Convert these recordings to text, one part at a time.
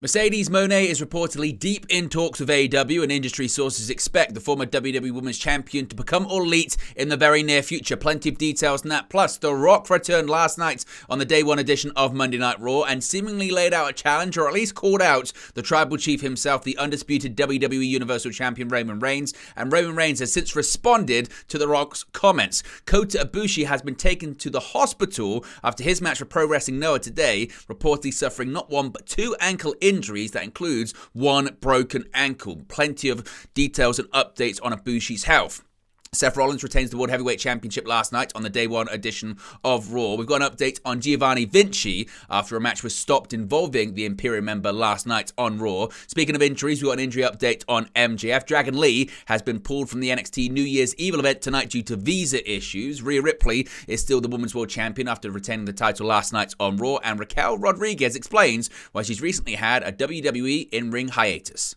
Mercedes Mone is reportedly deep in talks with AEW, and industry sources expect the former WWE Women's Champion to become All Elite in the very near future. Plenty of details on that. Plus, The Rock returned last night on the Day 1 edition of Monday Night Raw and seemingly laid out a challenge, or at least called out the Tribal Chief himself, the undisputed WWE Universal Champion Roman Reigns. And Roman Reigns has since responded to The Rock's comments. Kota Ibushi has been taken to the hospital after his match for Pro Wrestling Noah today, reportedly suffering not one but two ankle injuries. That includes one broken ankle. Plenty of details and updates on Ibushi's health. Seth Rollins retains the World Heavyweight Championship last night on the Day 1 edition of Raw. We've got an update on Giovanni Vinci after a match was stopped involving the Imperium member last night on Raw. Speaking of injuries, we've got an injury update on MJF. Dragon Lee has been pulled from the NXT New Year's Evil event tonight due to visa issues. Rhea Ripley is still the Women's World Champion after retaining the title last night on Raw. And Raquel Rodriguez explains why she's recently had a WWE in-ring hiatus.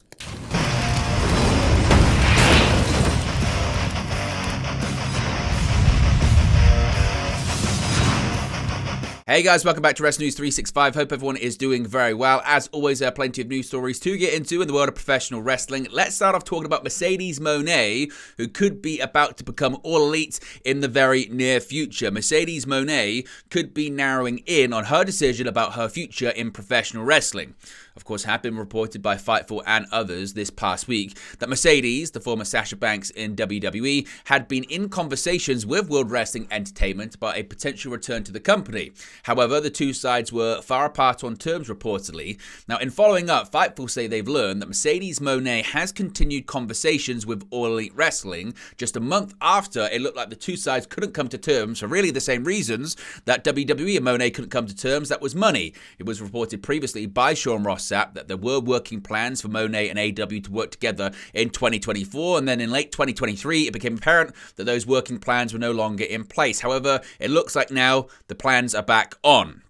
Hey guys, welcome back to Wrestling News 365. Hope everyone is doing very well. As always, there are plenty of news stories to get into in the world of professional wrestling. Let's start off talking about Mercedes Mone, who could be about to become All Elite in the very near future. Mercedes Mone could be narrowing in on her decision about her future in professional wrestling. Of course, had been reported by Fightful and others this past week that Mercedes, the former Sasha Banks in WWE, had been in conversations with World Wrestling Entertainment about a potential return to the company. However, the two sides were far apart on terms, reportedly. Now, in following up, Fightful say they've learned that Mercedes Mone has continued conversations with All Elite Wrestling just a month after it looked like the two sides couldn't come to terms for really the same reasons that WWE and Mone couldn't come to terms. That was money. It was reported previously by Sean Ross Sapp that there were working plans for Mone and AEW to work together in 2024, and then in late 2023 it became apparent that those working plans were no longer in place. However, it looks like now the plans are back on.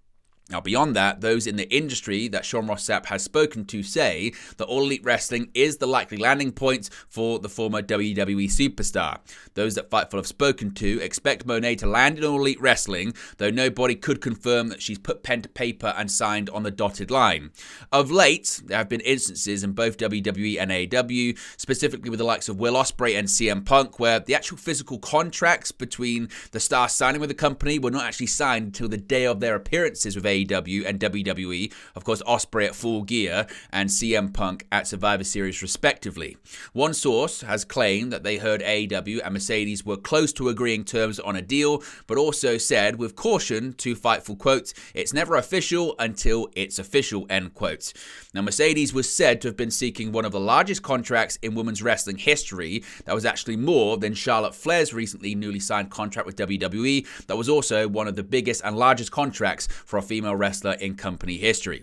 Now, beyond that, those in the industry that Sean Ross Sapp has spoken to say that All Elite Wrestling is the likely landing point for the former WWE superstar. Those that Fightful have spoken to expect Mone to land in All Elite Wrestling, though nobody could confirm that she's put pen to paper and signed on the dotted line. Of late, there have been instances in both WWE and AEW, specifically with the likes of Will Ospreay and CM Punk, where the actual physical contracts between the stars signing with the company were not actually signed until the day of their appearances with AEW and WWE, of course Ospreay at Full Gear and CM Punk at Survivor Series respectively. One source has claimed that they heard AEW and Mercedes were close to agreeing terms on a deal, but also said with caution to Fightful, quote, "It's never official until it's official," end quote. Now, Mercedes was said to have been seeking one of the largest contracts in women's wrestling history. That was actually more than Charlotte Flair's recently newly signed contract with WWE. That was also one of the biggest and largest contracts for a female wrestler in company history.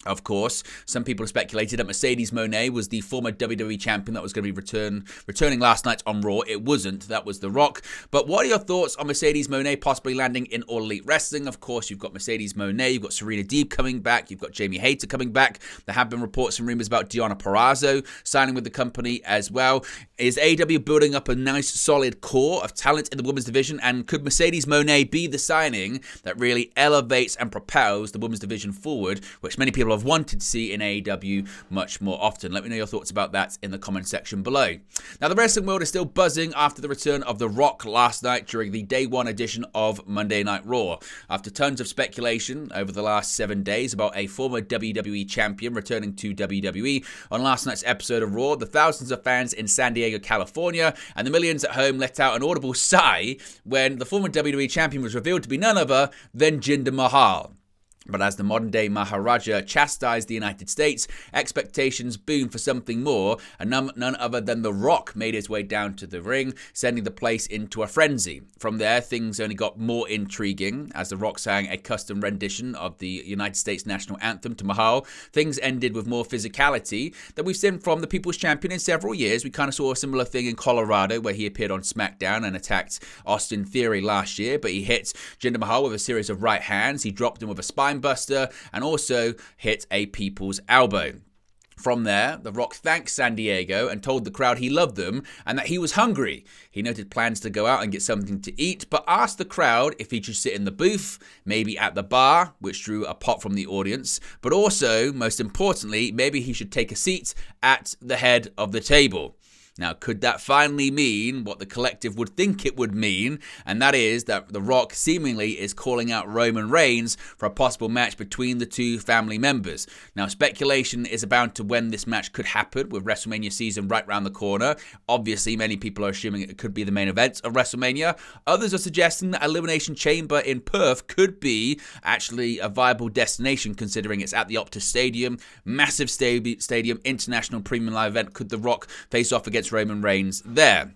Of course, some people have speculated that Mercedes Mone was the former WWE champion that was going to be returning last night on Raw. It wasn't. That was The Rock. But what are your thoughts on Mercedes Mone possibly landing in All Elite Wrestling? Of course, you've got Mercedes Mone, you've got Serena Deeb coming back, you've got Jamie Hayter coming back. There have been reports and rumors about Deonna Purrazzo signing with the company as well. Is AEW building up a nice, solid core of talent in the women's division? And could Mercedes Mone be the signing that really elevates and propels the women's division forward, which many people have wanted to see in AEW much more often? Let me know your thoughts about that in the comment section below. Now, the wrestling world is still buzzing after the return of The Rock last night during the Day 1 edition of Monday Night Raw. After tons of speculation over the last 7 days about a former WWE champion returning to WWE, on last night's episode of Raw, the thousands of fans in San Diego, California, and the millions at home let out an audible sigh when the former WWE champion was revealed to be none other than Jinder Mahal. But as the modern-day Maharaja chastised the United States, expectations boomed for something more, and none other than The Rock made his way down to the ring, sending the place into a frenzy. From there, things only got more intriguing, as The Rock sang a custom rendition of the United States national anthem to Mahal. Things ended with more physicality that we've seen from the People's Champion in several years. We kind of saw a similar thing in Colorado, where he appeared on SmackDown and attacked Austin Theory last year, but he hit Jinder Mahal with a series of right hands. He dropped him with a spine buster and also hit a people's elbow. From there, The Rock thanked San Diego and told the crowd he loved them and that he was hungry. He noted plans to go out and get something to eat, but asked the crowd if he should sit in the booth, maybe at the bar, which drew a pop from the audience, but also, most importantly, maybe he should take a seat at the head of the table. Now, could that finally mean what the collective would think it would mean, and that is that The Rock seemingly is calling out Roman Reigns for a possible match between the two family members? Now, speculation is about to when this match could happen, with WrestleMania season right around the corner. Obviously, many people are assuming it could be the main event of WrestleMania. Others are suggesting that Elimination Chamber in Perth could be actually a viable destination, considering it's at the Optus Stadium, massive stadium, international premium live event. Could The Rock face off against Roman Reigns there?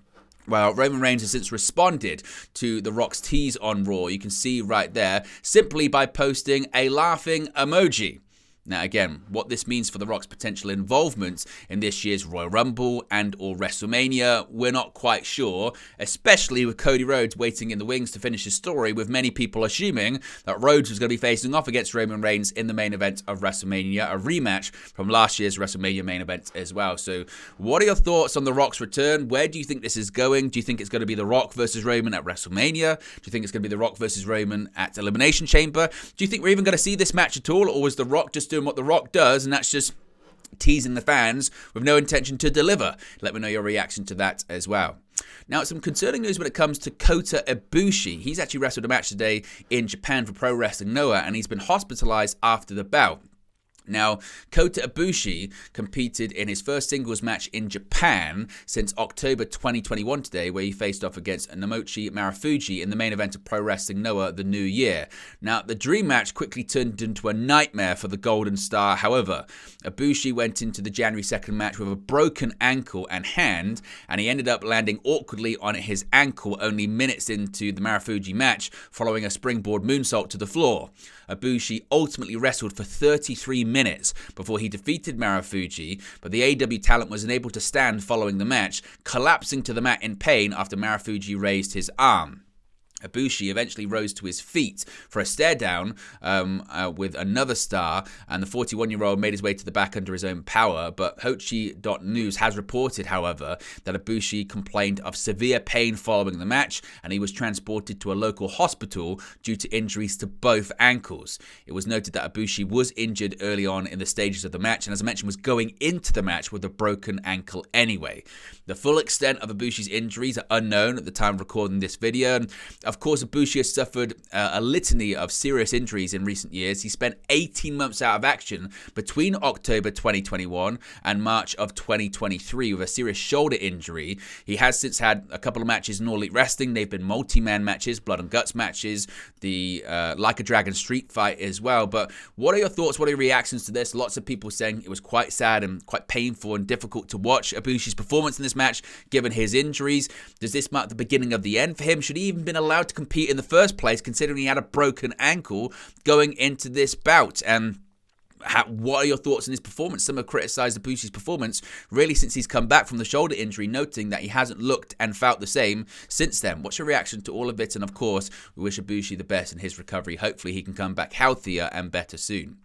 Well, Roman Reigns has since responded to The Rock's tease on Raw. You can see right there, simply by posting a laughing emoji. Now, again, what this means for The Rock's potential involvement in this year's Royal Rumble and or WrestleMania, we're not quite sure, especially with Cody Rhodes waiting in the wings to finish his story, with many people assuming that Rhodes was going to be facing off against Roman Reigns in the main event of WrestleMania, a rematch from last year's WrestleMania main event as well. So what are your thoughts on The Rock's return? Where do you think this is going? Do you think it's going to be The Rock versus Roman at WrestleMania? Do you think it's going to be The Rock versus Roman at Elimination Chamber? Do you think we're even going to see this match at all, or was The Rock just doing what The Rock does, and that's just teasing the fans with no intention to deliver? Let me know your reaction to that as well. Now, some concerning news when it comes to Kota Ibushi. He's actually wrestled a match today in Japan for Pro Wrestling Noah, and he's been hospitalized after the bout. Now, Kota Ibushi competed in his first singles match in Japan since October 2021 today, where he faced off against Namochi Marufuji in the main event of Pro Wrestling Noah the New Year. Now, the dream match quickly turned into a nightmare for the Golden Star. However, Ibushi went into the January 2nd match with a broken ankle and hand, and he ended up landing awkwardly on his ankle only minutes into the Marufuji match, following a springboard moonsault to the floor. Ibushi ultimately wrestled for 33 minutes before he defeated Marufuji, but the AEW talent was unable to stand following the match, collapsing to the mat in pain after Marufuji raised his arm. Ibushi eventually rose to his feet for a stare down with another star, and the 41-year-old made his way to the back under his own power. But Hochi.News has reported, however, that Ibushi complained of severe pain following the match, and he was transported to a local hospital due to injuries to both ankles. It was noted that Ibushi was injured early on in the stages of the match, and as I mentioned, was going into the match with a broken ankle anyway. The full extent of Ibushi's injuries are unknown at the time of recording this video. And of course, Ibushi has suffered a litany of serious injuries in recent years. He spent 18 months out of action between October 2021 and March of 2023 with a serious shoulder injury. He has since had a couple of matches in All Elite Wrestling. They've been multi-man matches, blood and guts matches, the Like a Dragon street fight as well. But what are your thoughts? What are your reactions to this? Lots of people saying it was quite sad and quite painful and difficult to watch Ibushi's performance in this match, given his injuries. Does this mark the beginning of the end for him? Should he even been allowed to compete in the first place, considering he had a broken ankle going into this bout? And what are your thoughts on his performance? Some have criticised Ibushi's performance really since he's come back from the shoulder injury, noting that he hasn't looked and felt the same since then. What's your reaction to all of it? And of course, we wish Ibushi the best in his recovery. Hopefully he can come back healthier and better soon.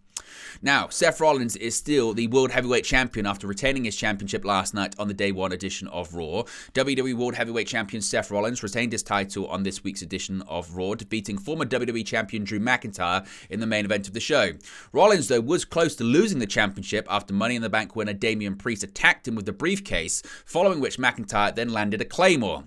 Now, Seth Rollins is still the World Heavyweight Champion after retaining his championship last night on the Day 1 edition of Raw. WWE World Heavyweight Champion Seth Rollins retained his title on this week's edition of Raw, defeating former WWE Champion Drew McIntyre in the main event of the show. Rollins, though, was close to losing the championship after Money in the Bank winner Damian Priest attacked him with the briefcase, following which McIntyre then landed a Claymore.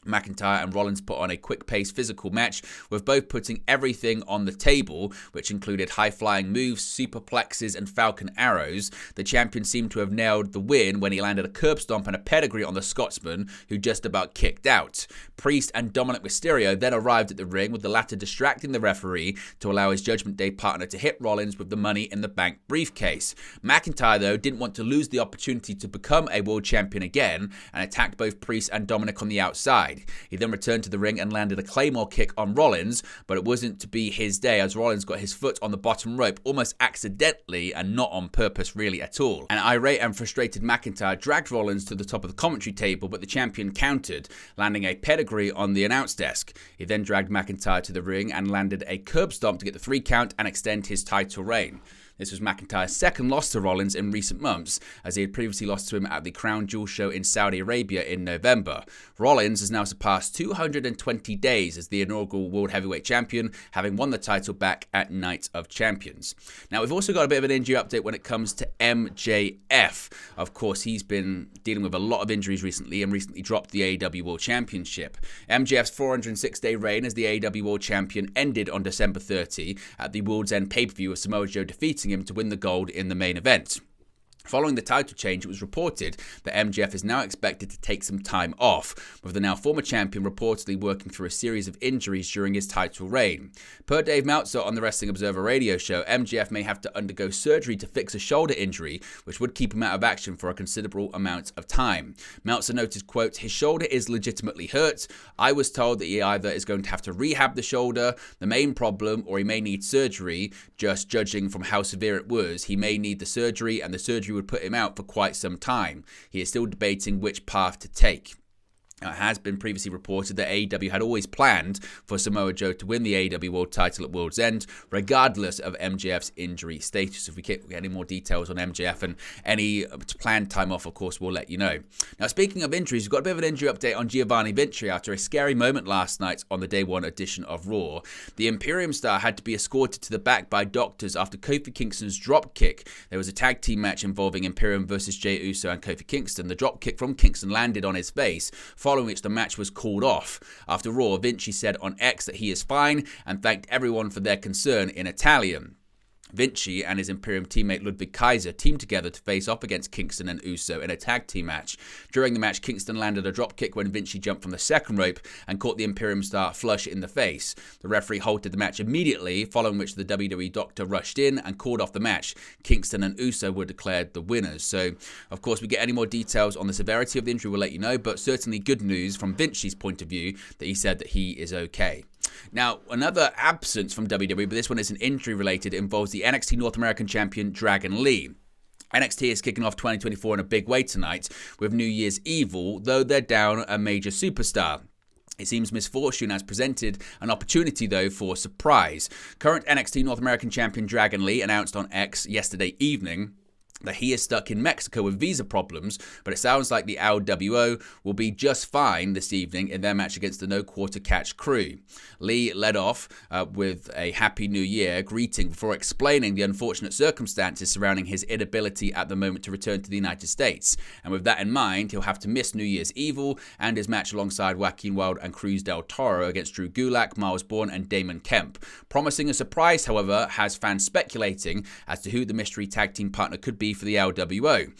McIntyre and Rollins put on a quick-paced physical match, with both putting everything on the table, which included high-flying moves, superplexes, and falcon arrows. The champion seemed to have nailed the win when he landed a curb stomp and a pedigree on the Scotsman, who just about kicked out. Priest and Dominic Mysterio then arrived at the ring, with the latter distracting the referee to allow his Judgment Day partner to hit Rollins with the Money in the Bank briefcase. McIntyre, though, didn't want to lose the opportunity to become a world champion again, and attacked both Priest and Dominic on the outside. He then returned to the ring and landed a Claymore kick on Rollins, but it wasn't to be his day, as Rollins got his foot on the bottom rope almost accidentally and not on purpose really at all. An irate and frustrated McIntyre dragged Rollins to the top of the commentary table, but the champion countered, landing a pedigree on the announce desk. He then dragged McIntyre to the ring and landed a curb stomp to get the 3 count and extend his title reign. This was McIntyre's second loss to Rollins in recent months, as he had previously lost to him at the Crown Jewel show in Saudi Arabia in November. Rollins has now surpassed 220 days as the inaugural World Heavyweight Champion, having won the title back at Night of Champions. Now, we've also got a bit of an injury update when it comes to MJF. Of course, he's been dealing with a lot of injuries recently and recently dropped the AEW World Championship. MJF's 406-day reign as the AEW World Champion ended on December 30 at the World's End pay-per-view, with Samoa Joe defeating him to win the gold in the main event. Following the title change, it was reported that MJF is now expected to take some time off, with the now former champion reportedly working through a series of injuries during his title reign. Per Dave Meltzer on the Wrestling Observer radio show, MJF may have to undergo surgery to fix a shoulder injury, which would keep him out of action for a considerable amount of time. Meltzer noted, quote, "His shoulder is legitimately hurt. I was told that he either is going to have to rehab the shoulder, the main problem, or he may need surgery. Just judging from how severe it was, he may need the surgery, and the surgery would put him out for quite some time. He is still debating which path to take." It has been previously reported that AEW had always planned for Samoa Joe to win the AEW World title at World's End, regardless of MJF's injury status. If we get any more details on MJF and any planned time off, of course, we'll let you know. Now, speaking of injuries, we've got a bit of an injury update on Giovanni Vinci after a scary moment last night on the Day 1 edition of Raw. The Imperium star had to be escorted to the back by doctors after Kofi Kingston's drop kick. There was a tag team match involving Imperium versus Jey Uso and Kofi Kingston. The drop kick from Kingston landed on his face, following which the match was called off. After Raw, Vinci said on X that he is fine and thanked everyone for their concern in Italian. Vinci and his Imperium teammate Ludwig Kaiser teamed together to face off against Kingston and Uso in a tag team match. During the match, Kingston landed a dropkick when Vinci jumped from the second rope and caught the Imperium star flush in the face. The referee halted the match immediately, following which the WWE doctor rushed in and called off the match. Kingston and Uso were declared the winners. So, of course, we get any more details on the severity of the injury, we'll let you know, but certainly good news from Vinci's point of view that he said that he is okay. Now, another absence from WWE, but this one isn't injury-related, involves the NXT North American Champion Dragon Lee. NXT is kicking off 2024 in a big way tonight with New Year's Evil, though they're down a major superstar. It seems misfortune has presented an opportunity, though, for surprise. Current NXT North American Champion Dragon Lee announced on X yesterday evening that he is stuck in Mexico with visa problems, but it sounds like the LWO will be just fine this evening in their match against the No Quarter Catch crew. Lee led off with a Happy New Year greeting before explaining the unfortunate circumstances surrounding his inability at the moment to return to the United States. And with that in mind, he'll have to miss New Year's Evil and his match alongside Joaquin Wilde and Cruz del Toro against Drew Gulak, Miles Bourne and Damon Kemp. Promising a surprise, however, has fans speculating as to who the mystery tag team partner could be for the LWO.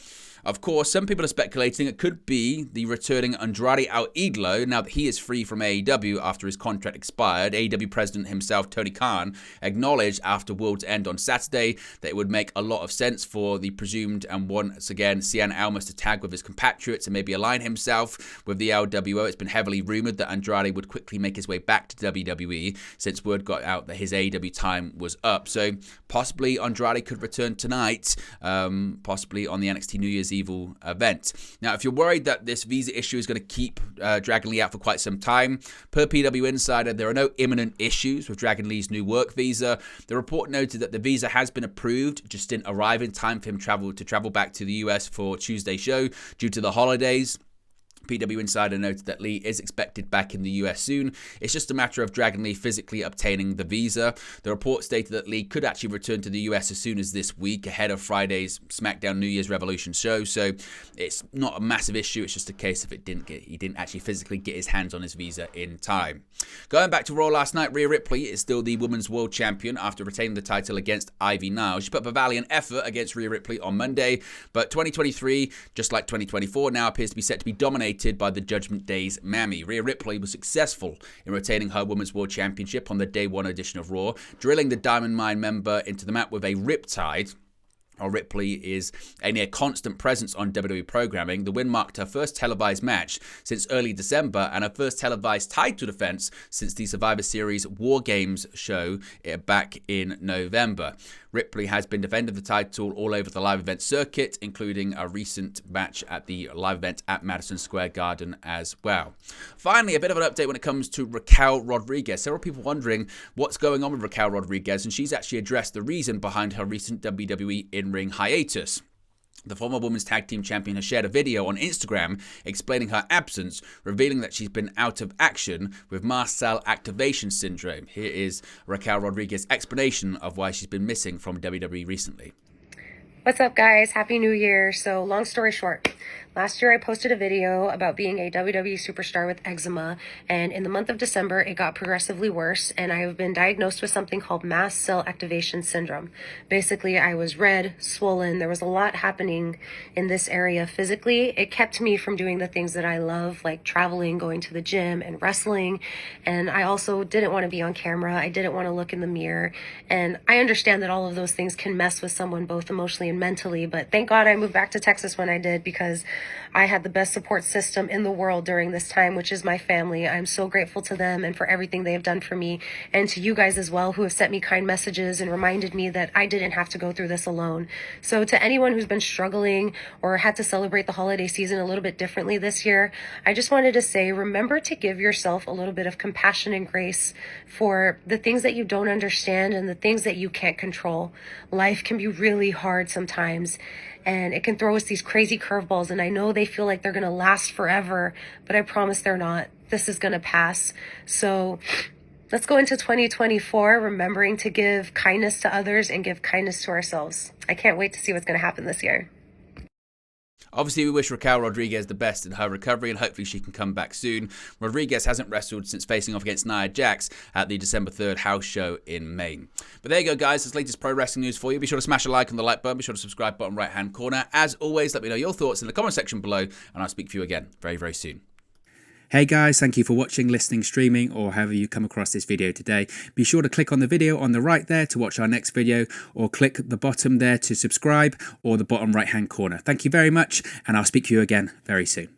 Of course, some people are speculating it could be the returning Andrade El Idolo now that he is free from AEW after his contract expired. AEW president himself, Tony Khan, acknowledged after World's End on Saturday that it would make a lot of sense for the presumed and once again Cien Almas to tag with his compatriots and maybe align himself with the LWO. It's been heavily rumoured that Andrade would quickly make his way back to WWE since word got out that his AEW time was up. So possibly Andrade could return tonight, possibly on the NXT New Year's Evil event. Now, if you're worried that this visa issue is going to keep Dragon Lee out for quite some time, per PW Insider, there are no imminent issues with Dragon Lee's new work visa. The report noted that the visa has been approved, just didn't arrive in time for him to travel back to the US for Tuesday's show due to the holidays. PW Insider noted that Lee is expected back in the US soon. It's just a matter of Dragon Lee physically obtaining the visa. The report stated that Lee could actually return to the US as soon as this week, ahead of Friday's SmackDown New Year's Revolution show. So it's not a massive issue. It's just a case of he didn't actually physically get his hands on his visa in time. Going back to Raw last night, Rhea Ripley is still the Women's World Champion after retaining the title against Ivy Nile. She put up a valiant effort against Rhea Ripley on Monday, but 2023, just like 2024, now appears to be set to be dominated by the Judgment Day's Mammy. Rhea Ripley was successful in retaining her Women's World Championship on the Day 1 edition of Raw, drilling the Diamond Mine member into the mat with a riptide. While Ripley is a near constant presence on WWE programming, the win marked her first televised match since early December and her first televised title defense since the Survivor Series War Games show back in November. Ripley has been defending the title all over the live event circuit, including a recent match at the live event at Madison Square Garden as well. Finally, a bit of an update when it comes to Raquel Rodriguez. Several people wondering what's going on with Raquel Rodriguez, and she's actually addressed the reason behind her recent WWE in-ring hiatus. The former Women's Tag Team Champion has shared a video on Instagram explaining her absence, revealing that she's been out of action with mast cell activation syndrome. Here is Raquel Rodriguez's explanation of why she's been missing from WWE recently. What's up, guys? Happy New Year. So, long story short, last year I posted a video about being a WWE superstar with eczema, and in the month of December it got progressively worse, and I have been diagnosed with something called mast cell activation syndrome. Basically, I was red, swollen. There was a lot happening in this area physically. It kept me from doing the things that I love, like traveling, going to the gym, and wrestling. And I also didn't want to be on camera. I didn't want to look in the mirror. And I understand that all of those things can mess with someone both emotionally and mentally, but thank God I moved back to Texas when I did, because I had the best support system in the world during this time, which is my family. I'm so grateful to them and for everything they have done for me, and to you guys as well, who have sent me kind messages and reminded me that I didn't have to go through this alone. So to anyone who's been struggling or had to celebrate the holiday season a little bit differently this year, I just wanted to say, remember to give yourself a little bit of compassion and grace for the things that you don't understand and the things that you can't control. Life can be really hard sometimes, and it can throw us these crazy curveballs, and I know they feel like they're going to last forever, but I promise they're not. This is going to pass. So let's go into 2024 remembering to give kindness to others and give kindness to ourselves. I can't wait to see what's going to happen this year. Obviously, we wish Raquel Rodriguez the best in her recovery, and hopefully she can come back soon. Rodriguez hasn't wrestled since facing off against Nia Jax at the December 3rd house show in Maine. But there you go, guys. That's the latest pro wrestling news for you. Be sure to smash a like on the like button. Be sure to subscribe bottom right-hand corner. As always, let me know your thoughts in the comment section below, and I'll speak to you again very, very soon. Hey guys, thank you for watching, listening, streaming, or however you come across this video today. Be sure to click on the video on the right there to watch our next video, or click the bottom there to subscribe, or the bottom right hand corner. Thank you very much, and I'll speak to you again very soon.